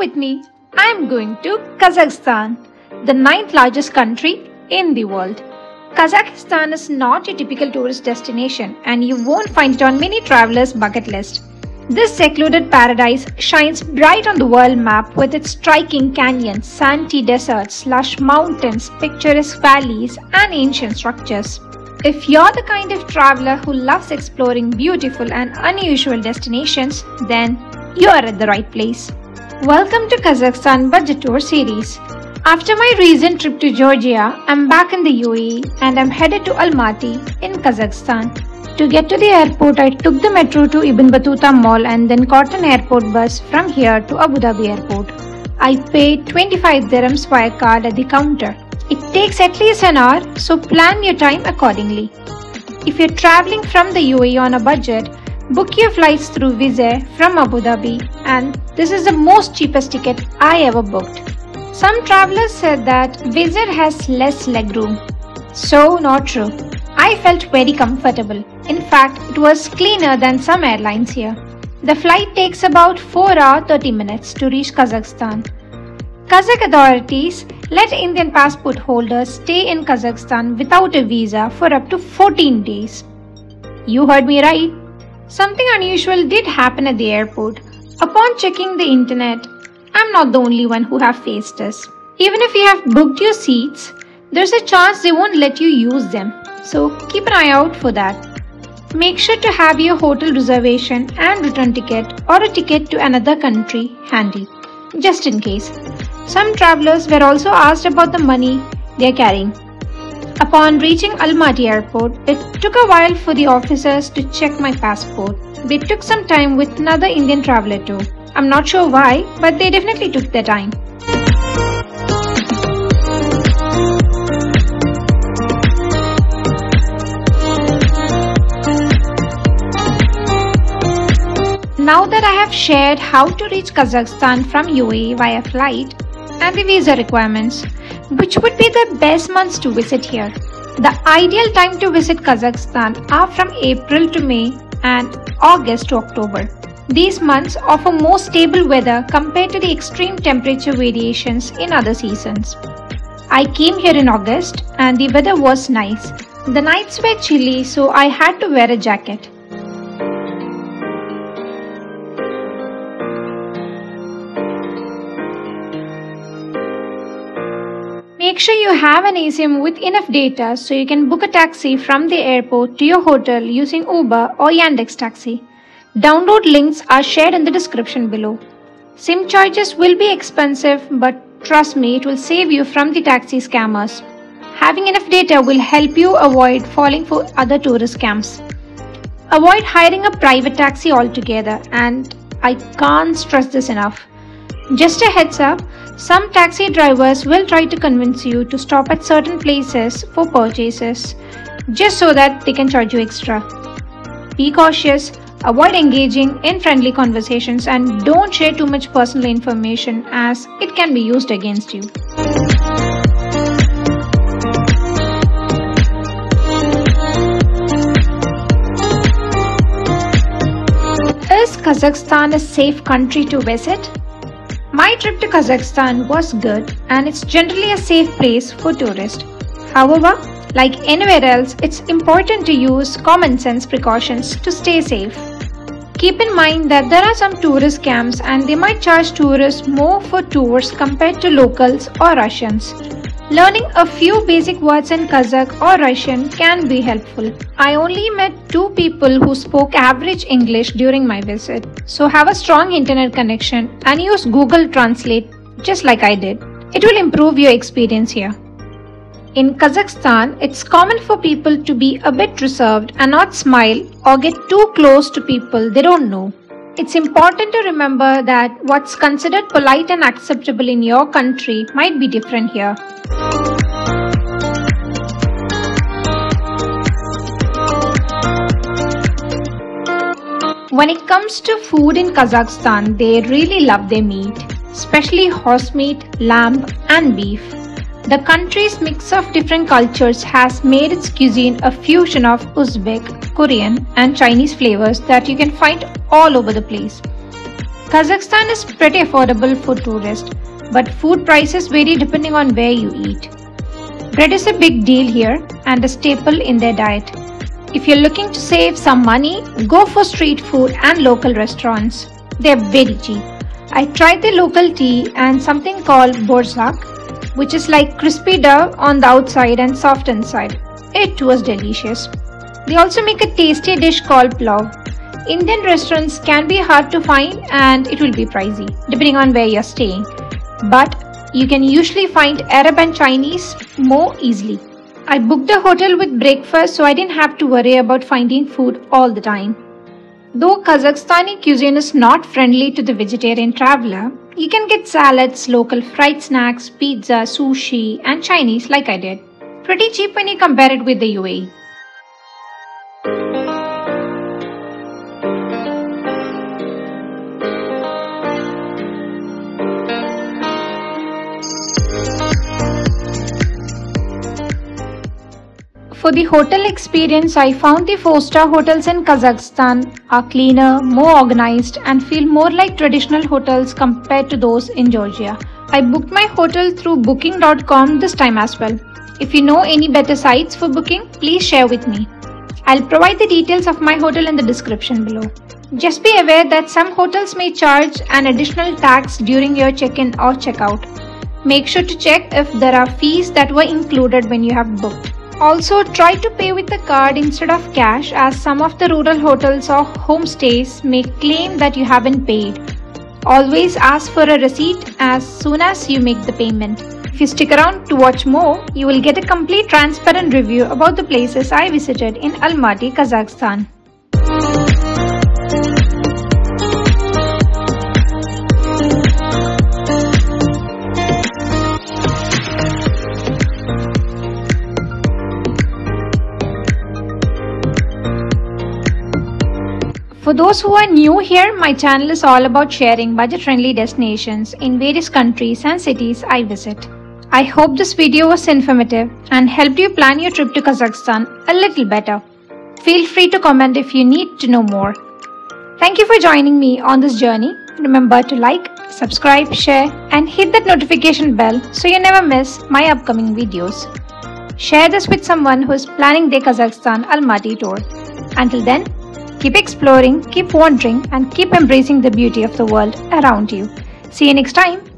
with me. I'm going to Kazakhstan, the ninth largest country in the world. Kazakhstan is not a typical tourist destination and you won't find it on many travelers' bucket list. This secluded paradise shines bright on the world map with its striking canyons, sandy deserts, lush mountains, picturesque valleys, and ancient structures. If you're the kind of traveler who loves exploring beautiful and unusual destinations, then you're at the right place. Welcome to Kazakhstan Budget Tour Series. After my recent trip to Georgia, I'm back in the UAE and I'm headed to Almaty in Kazakhstan. To get to the airport, I took the metro to Ibn Battuta Mall and then caught an airport bus from here to Abu Dhabi Airport. I paid 25 dirhams via card at the counter. It takes at least an hour, so plan your time accordingly. If you're traveling from the UAE on a budget, book your flights through Wizz Air from Abu Dhabi, and this is the most cheapest ticket I ever booked. Some travelers said that Wizz Air has less legroom. So not true. I felt very comfortable. In fact, it was cleaner than some airlines here. The flight takes about 4 hours 30 minutes to reach Kazakhstan. Kazakh authorities let Indian passport holders stay in Kazakhstan without a visa for up to 14 days. You heard me right. Something unusual did happen at the airport. Upon checking the internet, I'm not the only one who have faced this. Even if you have booked your seats, there's a chance they won't let you use them. So keep an eye out for that. Make sure to have your hotel reservation and return ticket or a ticket to another country handy, just in case. Some travelers were also asked about the money they are carrying. Upon reaching Almaty airport, it took a while for the officers to check my passport. They took some time with another Indian traveler too. I'm not sure why, but they definitely took their time. Now that I have shared how to reach Kazakhstan from UAE via flight and the visa requirements, which would be the best months to visit here? The ideal time to visit Kazakhstan are from April to May and August to October. These months offer more stable weather compared to the extreme temperature variations in other seasons. I came here in August and the weather was nice. The nights were chilly, so I had to wear a jacket. Make sure you have an eSIM with enough data so you can book a taxi from the airport to your hotel using Uber or Yandex Taxi. Download links are shared in the description below. SIM charges will be expensive, but trust me, it will save you from the taxi scammers. Having enough data will help you avoid falling for other tourist scams. Avoid hiring a private taxi altogether, and I can't stress this enough. Just a heads up, some taxi drivers will try to convince you to stop at certain places for purchases, just so that they can charge you extra. Be cautious, avoid engaging in friendly conversations, and don't share too much personal information as it can be used against you. Is Kazakhstan a safe country to visit? My trip to Kazakhstan was good and it's generally a safe place for tourists. However, like anywhere else, it's important to use common sense precautions to stay safe. Keep in mind that there are some tourist scams and they might charge tourists more for tours compared to locals or Russians. Learning a few basic words in Kazakh or Russian can be helpful. I only met 2 people who spoke average English during my visit, so have a strong internet connection and use Google Translate just like I did. It will improve your experience here. In Kazakhstan, it's common for people to be a bit reserved and not smile or get too close to people they don't know. It's important to remember that what's considered polite and acceptable in your country might be different here. When it comes to food in Kazakhstan, they really love their meat, especially horse meat, lamb and beef. The country's mix of different cultures has made its cuisine a fusion of Uzbek, Korean and Chinese flavors that you can find all over the place. Kazakhstan is pretty affordable for tourists, but food prices vary depending on where you eat. Bread is a big deal here and a staple in their diet. If you're looking to save some money, go for street food and local restaurants. They're very cheap. I tried the local tea and something called borzak, which is like crispy dough on the outside and soft inside. It was delicious. They also make a tasty dish called pulao. Indian restaurants can be hard to find and it will be pricey, depending on where you're staying. But you can usually find Arab and Chinese more easily. I booked a hotel with breakfast so I didn't have to worry about finding food all the time. Though Kazakhstani cuisine is not friendly to the vegetarian traveler, you can get salads, local fried snacks, pizza, sushi, and Chinese like I did. Pretty cheap when you compare it with the UAE. For the hotel experience, I found the 4-star hotels in Kazakhstan are cleaner, more organized, and feel more like traditional hotels compared to those in Georgia. I booked my hotel through booking.com this time as well. If you know any better sites for booking, please share with me. I'll provide the details of my hotel in the description below. Just be aware that some hotels may charge an additional tax during your check-in or check-out. Make sure to check if there are fees that were included when you have booked. Also, try to pay with a card instead of cash, as some of the rural hotels or homestays may claim that you haven't paid. Always ask for a receipt as soon as you make the payment. If you stick around to watch more, you will get a complete transparent review about the places I visited in Almaty, Kazakhstan. For those who are new here, my channel is all about sharing budget-friendly destinations in various countries and cities I visit. I hope this video was informative and helped you plan your trip to Kazakhstan a little better. Feel free to comment if you need to know more. Thank you for joining me on this journey. Remember to like, subscribe, share, and hit that notification bell so you never miss my upcoming videos. Share this with someone who is planning their Kazakhstan Almaty tour. Until then, keep exploring, keep wandering, and keep embracing the beauty of the world around you. See you next time.